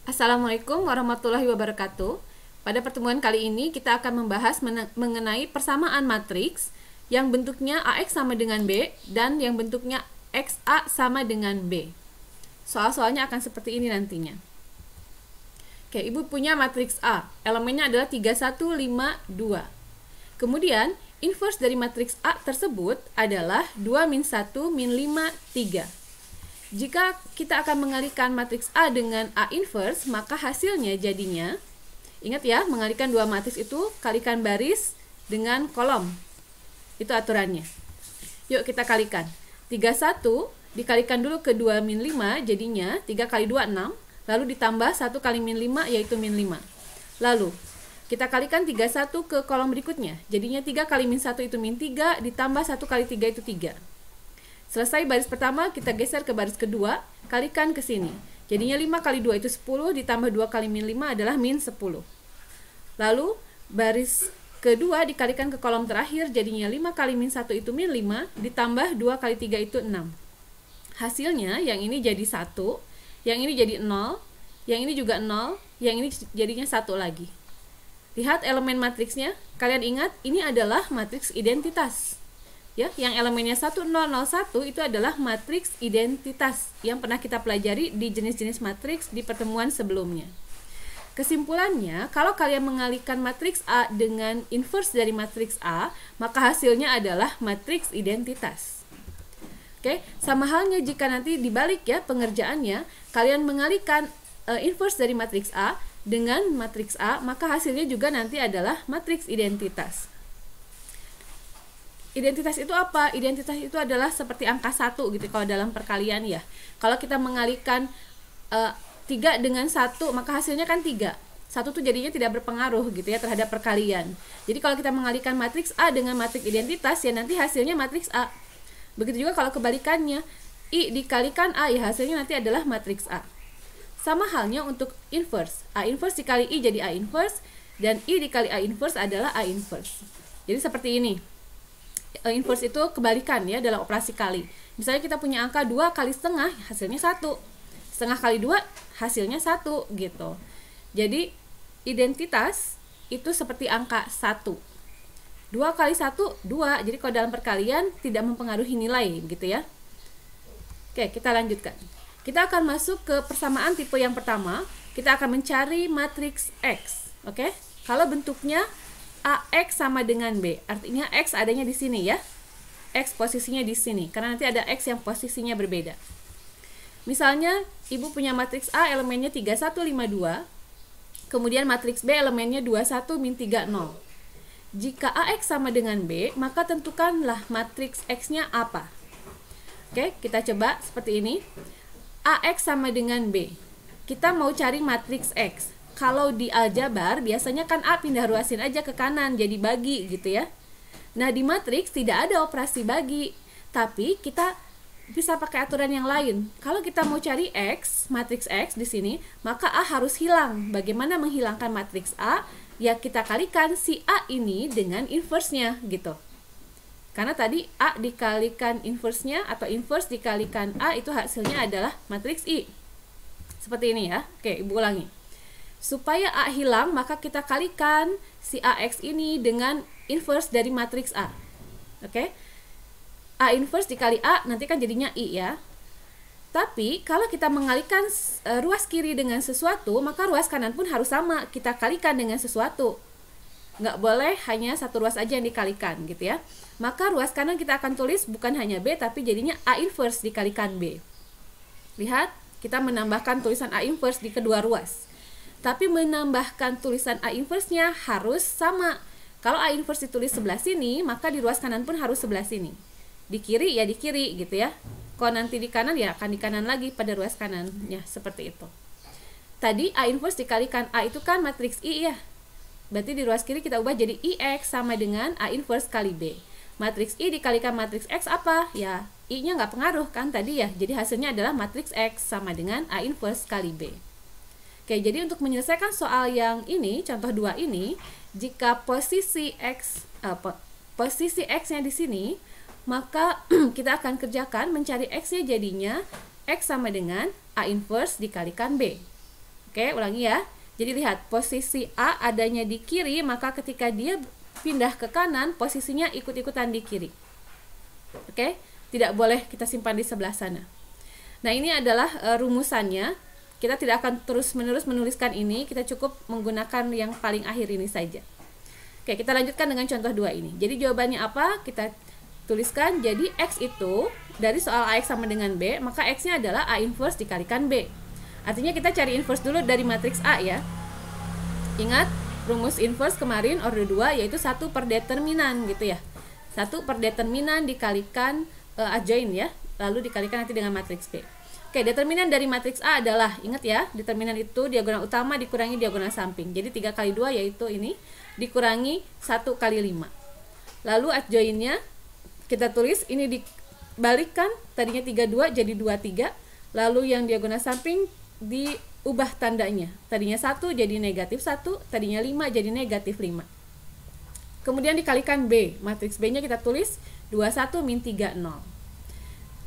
Assalamualaikum warahmatullahi wabarakatuh. Pada pertemuan kali ini kita akan membahas mengenai persamaan matriks yang bentuknya AX sama dengan B dan yang bentuknya XA sama dengan B. Soal-soalnya akan seperti ini nantinya. Oke, Ibu punya matriks A. Elemennya adalah 3, 1, 5, 2. Kemudian, inverse dari matriks A tersebut adalah 2, min 1, min 5, 3. Jika kita akan mengalihkan matriks A dengan A inverse, maka hasilnya jadinya, ingat ya, mengalihkan dua matriks itu, kalikan baris dengan kolom. Itu aturannya. Yuk kita kalikan. 3, 1 dikalikan dulu ke 2 min 5, jadinya 3 kali 2, 6. Lalu ditambah 1 kali min 5, yaitu min 5. Lalu, kita kalikan 3, 1 ke kolom berikutnya. Jadinya 3 kali min 1 itu min 3, ditambah 1 kali 3 itu 3. Selesai baris pertama, kita geser ke baris kedua, kalikan ke sini. Jadinya 5 kali 2 itu 10, ditambah 2 kali min 5 adalah min 10. Lalu, baris kedua dikalikan ke kolom terakhir, jadinya 5 kali min 1 itu min 5, ditambah 2 kali 3 itu 6. Hasilnya, yang ini jadi 1, yang ini jadi 0, yang ini juga 0, yang ini jadinya 1 lagi. Lihat elemen matriksnya, kalian ingat, ini adalah matriks identitas. Ya, yang elemennya 1, 0, 0, 1 itu adalah matriks identitas yang pernah kita pelajari di jenis-jenis matriks di pertemuan sebelumnya. Kesimpulannya, kalau kalian mengalihkan matriks A dengan inverse dari matriks A, maka hasilnya adalah matriks identitas. Oke, sama halnya jika nanti dibalik ya pengerjaannya, kalian mengalihkan inverse dari matriks A dengan matriks A, maka hasilnya juga nanti adalah matriks identitas. Identitas itu apa? Identitas itu adalah seperti angka 1 gitu kalau dalam perkalian ya. Kalau kita mengalihkan 3 dengan 1, maka hasilnya kan 3. 1 tuh jadinya tidak berpengaruh gitu ya terhadap perkalian. Jadi kalau kita mengalihkan matriks A dengan matriks identitas, ya nanti hasilnya matriks A. Begitu juga kalau kebalikannya, I dikalikan A, ya hasilnya nanti adalah matriks A. Sama halnya untuk inverse. A inverse dikali I jadi A inverse, dan I dikali A inverse adalah A inverse. Jadi seperti ini. Inverse itu kebalikan ya dalam operasi kali. Misalnya kita punya angka 2 kali setengah, hasilnya 1. Setengah kali 2, hasilnya 1 gitu. Jadi identitas itu seperti angka 1. 2 kali 1, 2. Jadi kalau dalam perkalian tidak mempengaruhi nilai gitu ya. Oke, kita lanjutkan. Kita akan masuk ke persamaan tipe yang pertama. Kita akan mencari matriks X. Oke? Kalau bentuknya AX sama dengan B, artinya X adanya di sini ya. X posisinya di sini, karena nanti ada X yang posisinya berbeda. Misalnya, Ibu punya matriks A elemennya 3, 1, 5, 2. Kemudian matriks B elemennya 2, 1, min 3, 0. Jika AX sama dengan B, maka tentukanlah matriks X-nya apa. Oke, kita coba seperti ini. AX sama dengan B. Kita mau cari matriks X. Kalau di aljabar biasanya kan A pindah ruasin aja ke kanan jadi bagi gitu ya. Nah di matriks tidak ada operasi bagi, tapi kita bisa pakai aturan yang lain. Kalau kita mau cari X, matriks X di sini, maka A harus hilang. Bagaimana menghilangkan matriks A? Ya kita kalikan si A ini dengan inverse-nya gitu. Karena tadi A dikalikan inverse-nya atau inverse dikalikan A itu hasilnya adalah matriks I. Seperti ini ya. Oke, Ibu ulangi. Supaya A hilang, maka kita kalikan si AX ini dengan inverse dari matriks A. Oke? A inverse dikali A, nanti kan jadinya I ya. Tapi, kalau kita mengalihkan ruas kiri dengan sesuatu, maka ruas kanan pun harus sama. Kita kalikan dengan sesuatu. Nggak boleh hanya satu ruas aja yang dikalikan, gitu ya. Maka ruas kanan kita akan tulis bukan hanya B, tapi jadinya A inverse dikalikan B. Lihat, kita menambahkan tulisan A inverse di kedua ruas. Tapi menambahkan tulisan A inverse-nya harus sama. Kalau A inverse ditulis sebelah sini, maka di ruas kanan pun harus sebelah sini. Di kiri ya di kiri gitu ya. Kalau nanti di kanan ya akan di kanan lagi pada ruas kanannya, seperti itu. Tadi A inverse dikalikan A itu kan matriks I ya. Berarti di ruas kiri kita ubah jadi IX sama dengan A inverse kali B. Matriks I dikalikan matriks X apa? Ya, I-nya nggak pengaruh kan tadi ya. Jadi hasilnya adalah matriks X sama dengan A inverse kali B. Oke, jadi untuk menyelesaikan soal yang ini, contoh 2 ini, jika posisi X-nya di sini, maka kita akan kerjakan mencari X-nya jadinya X sama dengan A inverse dikalikan B. Oke, ulangi ya. Jadi lihat, posisi A adanya di kiri, maka ketika dia pindah ke kanan, posisinya ikut-ikutan di kiri. Oke, tidak boleh kita simpan di sebelah sana. Nah, ini adalah rumusannya. Kita tidak akan terus-menerus menuliskan ini, kita cukup menggunakan yang paling akhir ini saja. Oke, kita lanjutkan dengan contoh 2 ini. Jadi jawabannya apa? Kita tuliskan, jadi X itu dari soal AX sama dengan B, maka X-nya adalah A inverse dikalikan B. Artinya kita cari inverse dulu dari matriks A ya. Ingat, rumus inverse kemarin order 2 yaitu 1 per determinan gitu ya. 1 per determinan dikalikan adjoint ya, lalu dikalikan nanti dengan matriks B. Oke, determinan dari matriks A adalah, ingat ya, determinan itu diagonal utama dikurangi diagonal samping. Jadi 3 kali 2 yaitu ini, dikurangi 1 kali 5. Lalu adjointnya kita tulis, ini dibalikan, tadinya 32 jadi 23. Lalu yang diagonal samping diubah tandanya, tadinya 1 jadi negatif 1, tadinya 5 jadi negatif 5. Kemudian dikalikan B, matriks B nya kita tulis 21 min 3, 0.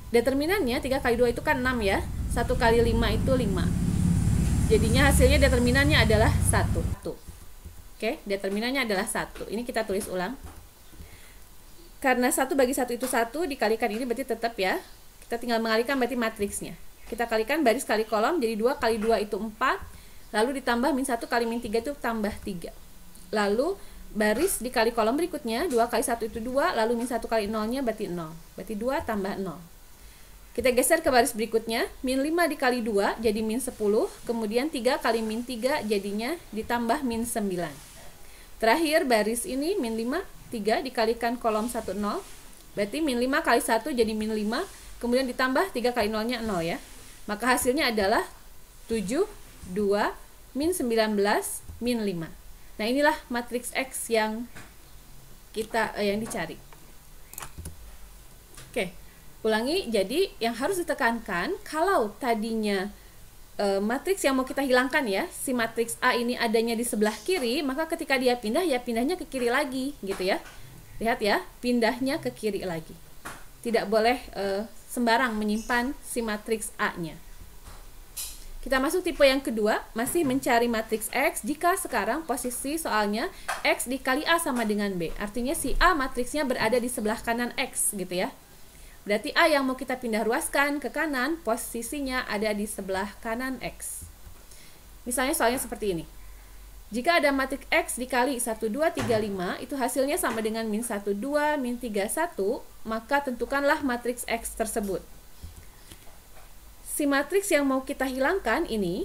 Determinannya 3 kali 2 itu kan 6 ya, 1 kali 5 itu 5. Jadinya hasilnya determinannya adalah 1. Oke, determinannya adalah 1. Ini kita tulis ulang. Karena 1 bagi 1 itu 1, dikalikan ini berarti tetap ya. Kita tinggal mengalihkan berarti matriksnya. Kita kalikan baris kali kolom, jadi 2 kali 2 itu 4, lalu ditambah min 1 kali min 3 itu tambah 3. Lalu baris dikali kolom berikutnya, 2 kali 1 itu 2, lalu min 1 kali 0-nya berarti 0. Berarti 2 tambah 0. Kita geser ke baris berikutnya, min 5 dikali 2 jadi min 10, kemudian 3 kali min 3 jadinya ditambah min 9. Terakhir baris ini min 5, 3 dikalikan kolom 1, 0, berarti min 5 kali 1 jadi min 5, kemudian ditambah 3 kali 0-nya 0 ya. Maka hasilnya adalah 7, 2, min 19, min 5. Nah, inilah matriks X yang yang dicari. Oke, ulangi. Jadi yang harus ditekankan, kalau tadinya matriks yang mau kita hilangkan ya, si matriks A ini adanya di sebelah kiri, maka ketika dia pindah, ya pindahnya ke kiri lagi gitu ya. Lihat ya, pindahnya ke kiri lagi. Tidak boleh sembarang menyimpan si matriks A-nya. Kita masuk tipe yang kedua, masih mencari matriks X jika sekarang posisi soalnya X dikali A sama dengan B. Artinya si A matriksnya berada di sebelah kanan X gitu ya. Berarti A yang mau kita pindah ruaskan ke kanan, posisinya ada di sebelah kanan X. Misalnya soalnya seperti ini. Jika ada matriks X dikali 1, 2, 3, 5, itu hasilnya sama dengan min 1, 2, min 3, 1, maka tentukanlah matriks X tersebut. Si matriks yang mau kita hilangkan ini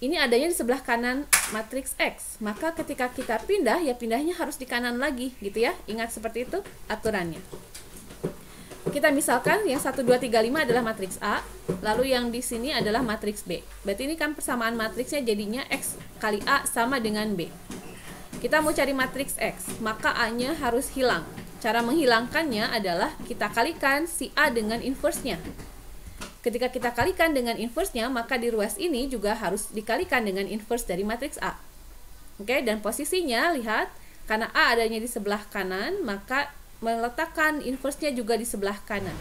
adanya di sebelah kanan matriks X. Maka ketika kita pindah, ya pindahnya harus di kanan lagi, gitu ya. Ingat seperti itu aturannya. Kita misalkan yang 1, 2, 3, 5 adalah matriks A, lalu yang di sini adalah matriks B. Berarti ini kan persamaan matriksnya jadinya X kali A sama dengan B. Kita mau cari matriks X, maka A-nya harus hilang. Cara menghilangkannya adalah kita kalikan si A dengan inverse-nya. Ketika kita kalikan dengan inverse-nya, maka di ruas ini juga harus dikalikan dengan inverse dari matriks A. Oke, dan posisinya lihat, karena A adanya di sebelah kanan, maka meletakkan inverse-nya juga di sebelah kanan.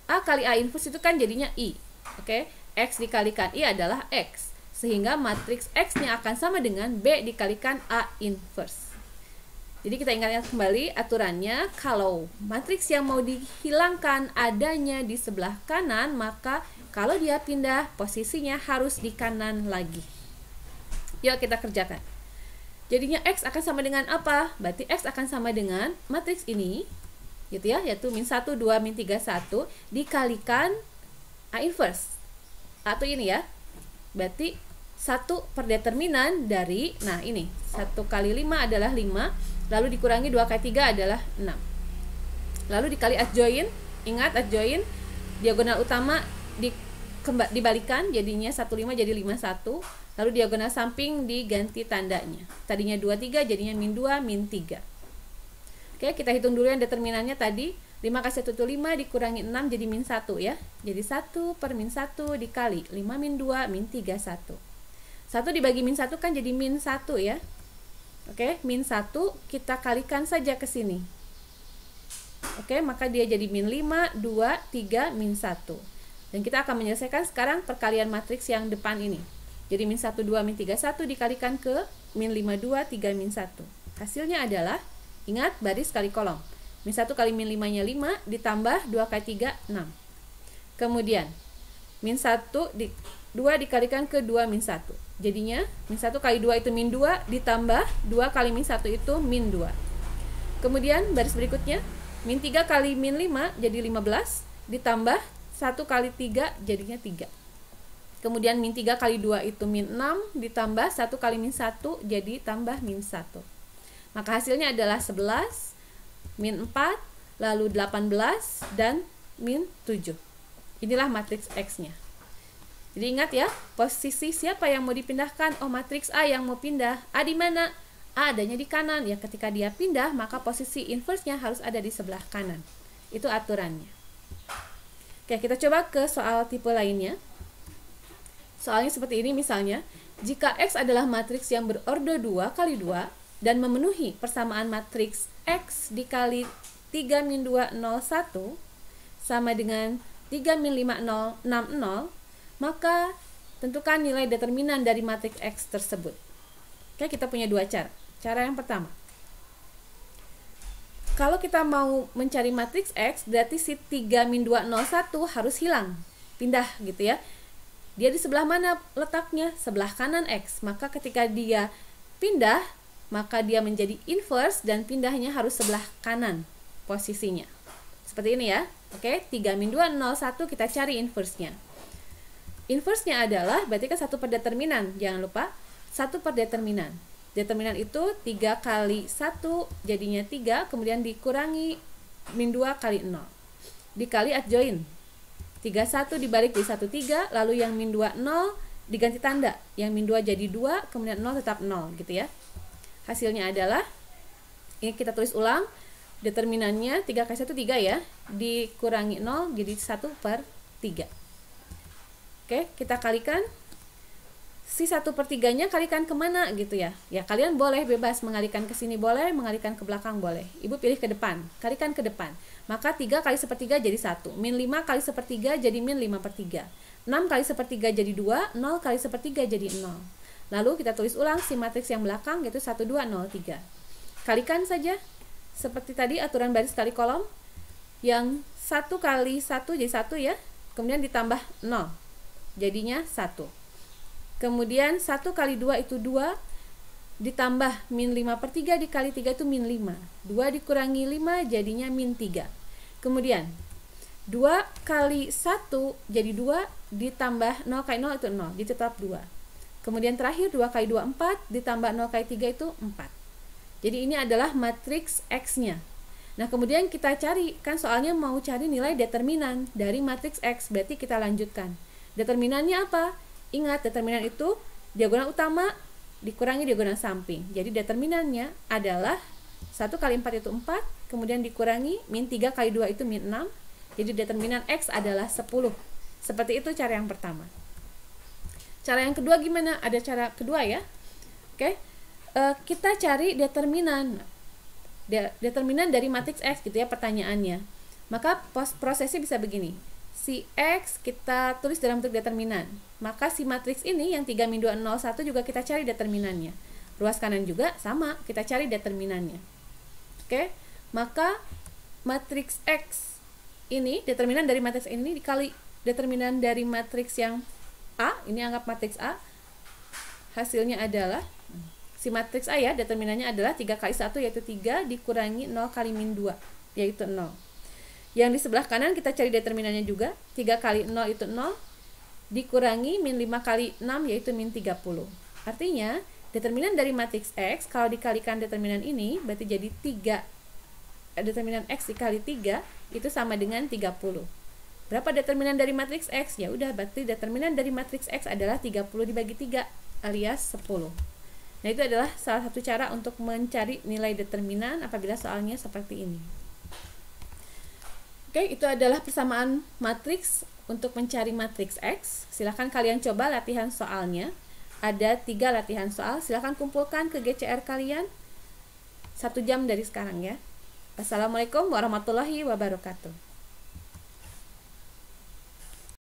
A kali A inverse itu kan jadinya I. Oke, X dikalikan I adalah X. Sehingga matriks X-nya akan sama dengan B dikalikan A inverse. Jadi kita ingat kembali aturannya, kalau matriks yang mau dihilangkan adanya di sebelah kanan, maka kalau dia pindah, posisinya harus di kanan lagi. Yuk kita kerjakan. Jadinya X akan sama dengan apa? Berarti X akan sama dengan matriks ini, gitu ya, yaitu min 1, 2, min 3, 1 dikalikan A inverse. Atau ini ya, berarti 1 per determinan dari, nah ini, 1 kali 5 adalah 5, lalu dikurangi 2 kali 3 adalah 6. Lalu dikali adjoint, ingat adjoint, diagonal utama dibalikan, jadinya 1, 5 jadi 5, 1. Lalu diagonal samping diganti tandanya. Tadinya 2, 3, jadinya min 2, min 3. Oke, kita hitung dulu yang determinannya tadi. 5 kali 1 itu 5, dikurangi 6 jadi min 1 ya. Jadi 1 per min 1 dikali 5 min 2, min 3, 1. 1 dibagi min 1 kan jadi min 1 ya. Oke, min 1 kita kalikan saja ke sini. Oke, maka dia jadi min 5, 2, 3, min 1. Dan kita akan menyelesaikan sekarang perkalian matriks yang depan ini. Jadi min 1, 2, min 3, 1 dikalikan ke min 5, 2, 3, min 1. Hasilnya adalah, ingat baris kali kolom. Min 1 kali min 5-nya 5, ditambah 2 kali 3, 6. Kemudian, min 2 dikalikan ke 2 min 1. Jadinya, min 1 kali 2 itu min 2, ditambah 2 kali min 1 itu min 2. Kemudian, baris berikutnya, min 3 kali min 5 jadi 15, ditambah 1 kali 3 jadinya 3. Kemudian min 3 kali 2 itu min 6, ditambah 1 kali min 1 jadi tambah min 1. Maka hasilnya adalah 11, min 4, lalu 18, dan min 7. Inilah matriks X-nya. Jadi ingat ya, posisi siapa yang mau dipindahkan? Oh, matriks A yang mau pindah. A di mana? A adanya di kanan. Ya, ketika dia pindah, maka posisi inverse-nya harus ada di sebelah kanan. Itu aturannya. Oke, kita coba ke soal tipe lainnya. Soalnya seperti ini misalnya, jika X adalah matriks yang berordo 2 kali 2 dan memenuhi persamaan matriks X dikali 3 min 2, 0, 1 sama dengan 3 min 5, 0, 6, 0, maka tentukan nilai determinan dari matriks X tersebut. Oke, kita punya dua cara. Cara yang pertama, kalau kita mau mencari matriks X, berarti si 3 min 2, 0, 1 harus hilang, pindah gitu ya. Dia di sebelah mana letaknya? Sebelah kanan X. Maka ketika dia pindah, maka dia menjadi inverse dan pindahnya harus sebelah kanan posisinya. Seperti ini ya. Oke, 3 min 2, 0, 1 kita cari inverse-nya. Inverse-nya adalah berarti kan 1 per determinan. Jangan lupa 1 per determinan. Determinan itu 3 kali 1 jadinya 3, kemudian dikurangi min 2 kali 0. Dikali adjoin. 31 dibalik jadi 13, lalu yang min 2, 0 diganti tanda. Yang min 2 jadi 2, kemudian 0 tetap 0 gitu ya. Hasilnya adalah, ini kita tulis ulang, determinannya 3 kali 1, 3 ya, dikurangi 0 jadi 1 per 3. Oke, kita kalikan. Si 1 per 3-nya kalikan kemana gitu ya. Ya kalian boleh bebas mengalihkan ke sini boleh, mengalihkan ke belakang boleh. Ibu pilih ke depan, kalikan ke depan. Maka 3 kali sepertiga jadi 1. Min 5 kali sepertiga jadi min 5 per 3. 6 kali sepertiga jadi 2, 0 kali sepertiga jadi 0. Lalu kita tulis ulang si matriks yang belakang yaitu 1, 2, 0, 3. Kalikan saja. Seperti tadi aturan baris kali kolom. Yang 1 kali 1 jadi 1 ya. Kemudian ditambah 0. Jadinya 1. Kemudian 1 kali 2 itu 2, ditambah min 5 per 3 dikali 3 itu min 5. 2 dikurangi 5 jadinya min 3. Kemudian 2 kali 1 jadi 2, ditambah 0 kali 0 itu 0, jadi tetap 2. Kemudian terakhir 2 kali 2, 4, ditambah 0 kali 3 itu 4. Jadi ini adalah matriks X-nya. Nah kemudian kita cari, kan soalnya mau cari nilai determinan dari matriks X, berarti kita lanjutkan. Determinannya apa? Ingat, determinan itu diagonal utama dikurangi diagonal samping. Jadi determinannya adalah 1 kali 4 itu 4, kemudian dikurangi min 3 kali 2 itu min 6. Jadi determinan X adalah 10. Seperti itu cara yang pertama. Cara yang kedua gimana? Ada cara kedua ya. Oke. Kita cari determinan. Determinan dari matriks X gitu ya pertanyaannya. Maka prosesnya bisa begini. Si X kita tulis dalam bentuk determinan. Maka si matriks ini yang 3 min 2, 0, 1 juga kita cari determinannya. Ruas kanan juga sama, kita cari determinannya. Oke, maka matriks X ini, determinan dari matriks ini dikali determinan dari matriks yang A, ini anggap matriks A. Hasilnya adalah, si matriks A ya, determinannya adalah 3 kali 1 yaitu 3 dikurangi 0 kali min 2 yaitu 0. Yang di sebelah kanan kita cari determinannya juga, 3 kali 0 itu 0, dikurangi min 5 kali 6 yaitu min 30. Artinya, determinan dari matriks X, kalau dikalikan determinan ini, berarti jadi 3. Determinan X dikali 3, itu sama dengan 30. Berapa determinan dari matriks X? Ya udah, berarti determinan dari matriks X adalah 30 dibagi 3, alias 10. Nah, itu adalah salah satu cara untuk mencari nilai determinan apabila soalnya seperti ini. Oke, itu adalah persamaan matriks untuk mencari matriks X. Silahkan kalian coba latihan soalnya. Ada 3 latihan soal. Silahkan kumpulkan ke GCR kalian 1 jam dari sekarang ya. Wassalamualaikum warahmatullahi wabarakatuh.